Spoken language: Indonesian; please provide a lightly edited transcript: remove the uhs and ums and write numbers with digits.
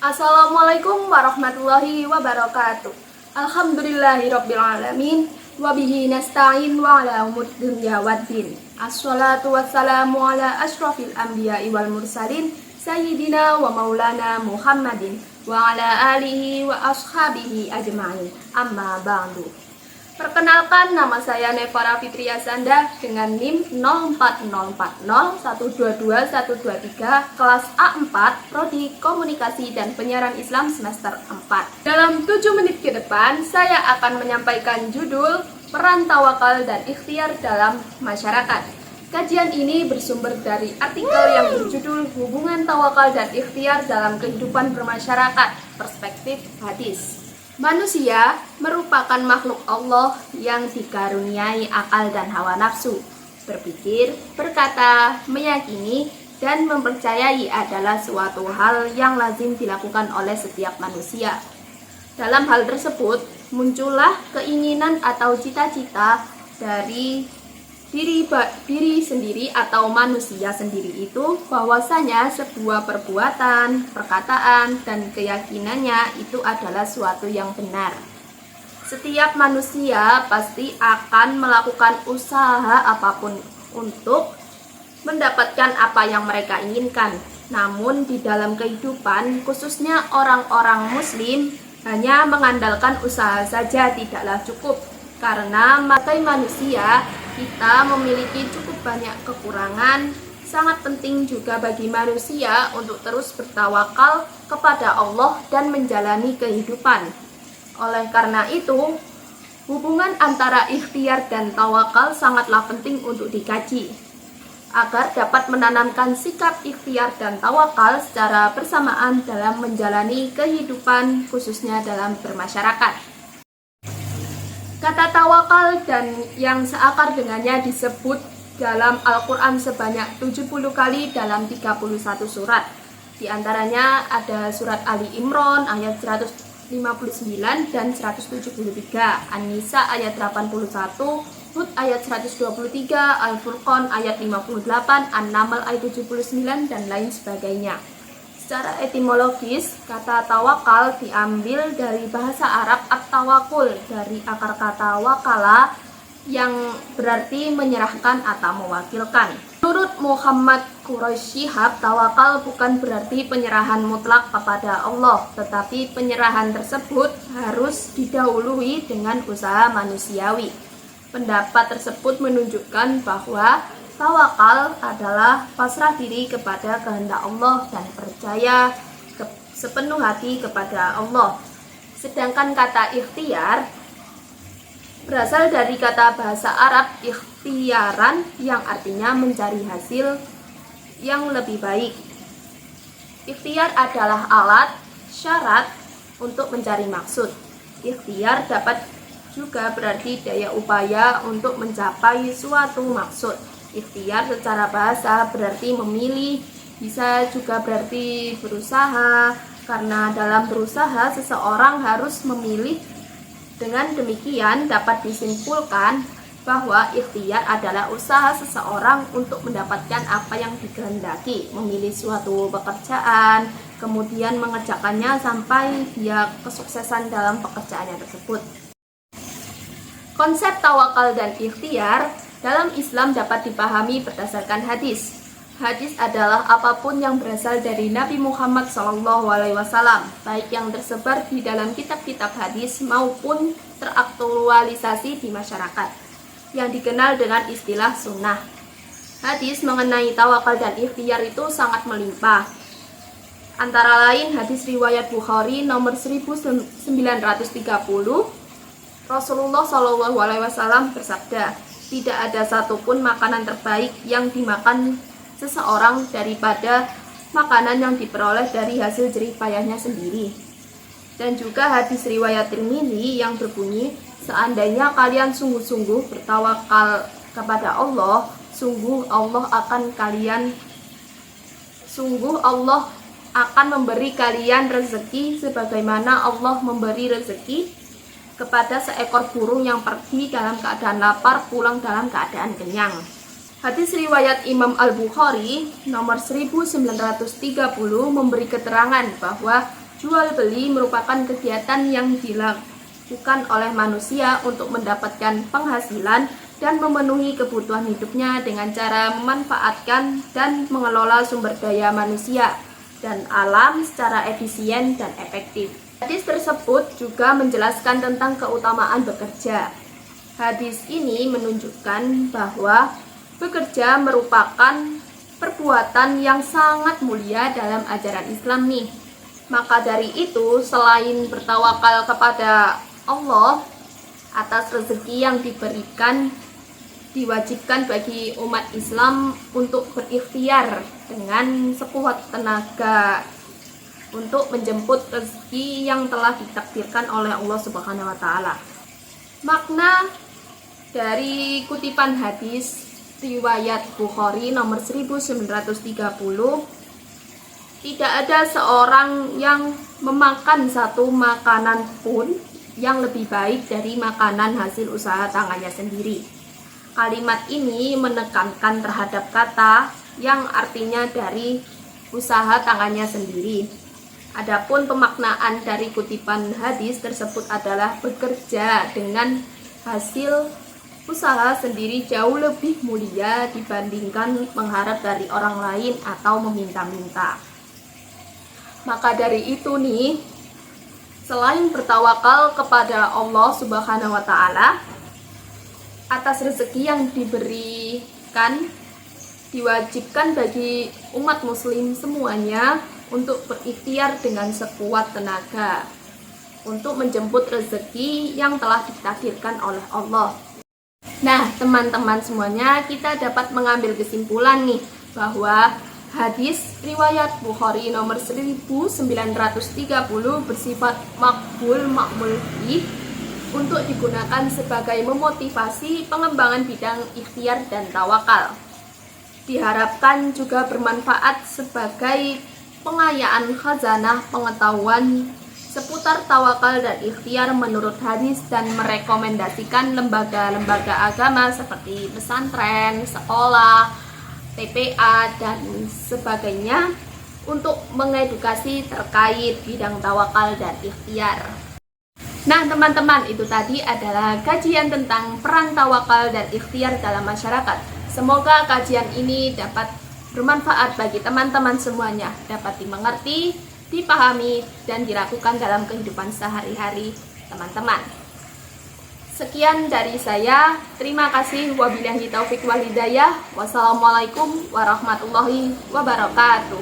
Assalamualaikum warahmatullahi wabarakatuh. Alhamdulillahirabbil alamin wa bihi nasta'in wa ala umur dunya waddin. Assalatu wassalamu ala asyrafil anbiya'i wal mursalin sayyidina wa maulana Muhammadin wa ala alihi wa ashabihi ajma'in. Amma ba'du. Perkenalkan, nama saya Nevara Fitria Sanda dengan NIM 0404012223 kelas A4 Prodi Komunikasi dan Penyiaran Islam semester 4. Dalam 7 menit ke depan, saya akan menyampaikan judul Peran Tawakal dan Ikhtiar dalam Masyarakat. Kajian ini bersumber dari artikel yang berjudul Hubungan Tawakal dan Ikhtiar dalam Kehidupan Bermasyarakat, Perspektif Hadis. Manusia merupakan makhluk Allah yang dikaruniai akal dan hawa nafsu. Berpikir, berkata, meyakini, dan mempercayai adalah suatu hal yang lazim dilakukan oleh setiap manusia. Dalam hal tersebut, muncullah keinginan atau cita-cita dari diri sendiri atau manusia sendiri itu bahwasanya sebuah perbuatan, perkataan, dan keyakinannya itu adalah suatu yang benar. Setiap manusia pasti akan melakukan usaha apapun untuk mendapatkan apa yang mereka inginkan. Namun di dalam kehidupan, khususnya orang-orang muslim, hanya mengandalkan usaha saja tidaklah cukup. Karena sebagai manusia, kita memiliki cukup banyak kekurangan. Sangat penting juga bagi manusia untuk terus bertawakal kepada Allah dan menjalani kehidupan. Oleh karena itu, hubungan antara ikhtiar dan tawakal sangatlah penting untuk dikaji, agar dapat menanamkan sikap ikhtiar dan tawakal secara bersamaan dalam menjalani kehidupan, khususnya dalam bermasyarakat. Kata tawakal dan yang seakar dengannya disebut dalam Al-Quran sebanyak 70 kali dalam 31 surat. Di antaranya ada surat Ali Imran ayat 159 dan 173, An-Nisa ayat 81, Hud ayat 123, Al-Furqan ayat 58, An-Naml ayat 79, dan lain sebagainya. Secara etimologis, kata tawakal diambil dari bahasa Arab at-tawakul, dari akar kata wakala yang berarti menyerahkan atau mewakilkan. Menurut Muhammad Quraisy Shihab, tawakal bukan berarti penyerahan mutlak kepada Allah, tetapi penyerahan tersebut harus didahului dengan usaha manusiawi. Pendapat tersebut menunjukkan bahwa tawakal adalah pasrah diri kepada kehendak Allah dan percaya sepenuh hati kepada Allah. Sedangkan kata ikhtiar berasal dari kata bahasa Arab ikhtiaran yang artinya mencari hasil yang lebih baik. Ikhtiar adalah alat, syarat untuk mencari maksud. Ikhtiar dapat juga berarti daya upaya untuk mencapai suatu maksud. Ikhtiar secara bahasa berarti memilih, bisa juga berarti berusaha, karena dalam berusaha seseorang harus memilih. Dengan demikian dapat disimpulkan bahwa ikhtiar adalah usaha seseorang untuk mendapatkan apa yang dikehendaki, memilih suatu pekerjaan, kemudian mengerjakannya sampai dia kesuksesan dalam pekerjaannya tersebut. Konsep tawakal dan ikhtiar dalam Islam dapat dipahami berdasarkan hadis. Hadis adalah apapun yang berasal dari Nabi Muhammad SAW, baik yang tersebar di dalam kitab-kitab hadis maupun teraktualisasi di masyarakat, yang dikenal dengan istilah sunnah. Hadis mengenai tawakal dan ikhtiar itu sangat melimpah. Antara lain hadis riwayat Bukhari nomor 1930, Rasulullah SAW bersabda, tidak ada satupun makanan terbaik yang dimakan seseorang daripada makanan yang diperoleh dari hasil jerih payahnya sendiri. Dan juga hadis riwayat Tirmidzi yang berbunyi, seandainya kalian sungguh-sungguh bertawakal kepada Allah, sungguh Allah akan memberi kalian rezeki sebagaimana Allah memberi rezeki kepada seekor burung yang pergi dalam keadaan lapar, pulang dalam keadaan kenyang. Hadis riwayat Imam Al-Bukhari nomor 1930 memberi keterangan bahwa Jual beli merupakan kegiatan yang dilakukan oleh manusia untuk mendapatkan penghasilan dan memenuhi kebutuhan hidupnya dengan cara memanfaatkan dan mengelola sumber daya manusia dan alam secara efisien dan efektif. Hadis tersebut juga menjelaskan tentang keutamaan bekerja. Hadis ini menunjukkan bahwa bekerja merupakan perbuatan yang sangat mulia dalam ajaran Islam nih. Maka dari itu, selain bertawakal kepada Allah atas rezeki yang diberikan, diwajibkan bagi umat Islam untuk berikhtiar dengan sekuat tenaga untuk menjemput rezeki yang telah ditakdirkan oleh Allah Subhanahu wa taala. Makna dari kutipan hadis riwayat Bukhari nomor 1930, tidak ada seorang yang memakan satu makanan pun yang lebih baik dari makanan hasil usaha tangannya sendiri. Kalimat ini menekankan terhadap kata yang artinya dari usaha tangannya sendiri. Adapun pemaknaan dari kutipan hadis tersebut adalah bekerja dengan hasil usaha sendiri jauh lebih mulia dibandingkan mengharap dari orang lain atau meminta-minta. Maka dari itu nih, selain bertawakal kepada Allah Subhanahu wa taala atas rezeki yang diberikan, diwajibkan bagi umat muslim semuanya untuk berikhtiar dengan sekuat tenaga untuk menjemput rezeki yang telah ditakdirkan oleh Allah. Nah, teman-teman semuanya, kita dapat mengambil kesimpulan nih bahwa hadis riwayat Bukhari nomor 1930 bersifat makbul bih untuk digunakan sebagai memotivasi pengembangan bidang ikhtiar dan tawakal. Diharapkan juga bermanfaat sebagai pengayaan khazanah pengetahuan seputar tawakal dan ikhtiar menurut hadis dan merekomendasikan lembaga-lembaga agama seperti pesantren, sekolah, TPA, dan sebagainya untuk mengedukasi terkait bidang tawakal dan ikhtiar. Nah teman-teman, itu tadi adalah kajian tentang peran tawakal dan ikhtiar dalam masyarakat. Semoga kajian ini dapat bermanfaat bagi teman-teman semuanya, dapat dimengerti, dipahami, dan dilakukan dalam kehidupan sehari-hari teman-teman. Sekian dari saya, terima kasih. Wabillahi taufiq wal hidayah. Wassalamualaikum warahmatullahi wabarakatuh.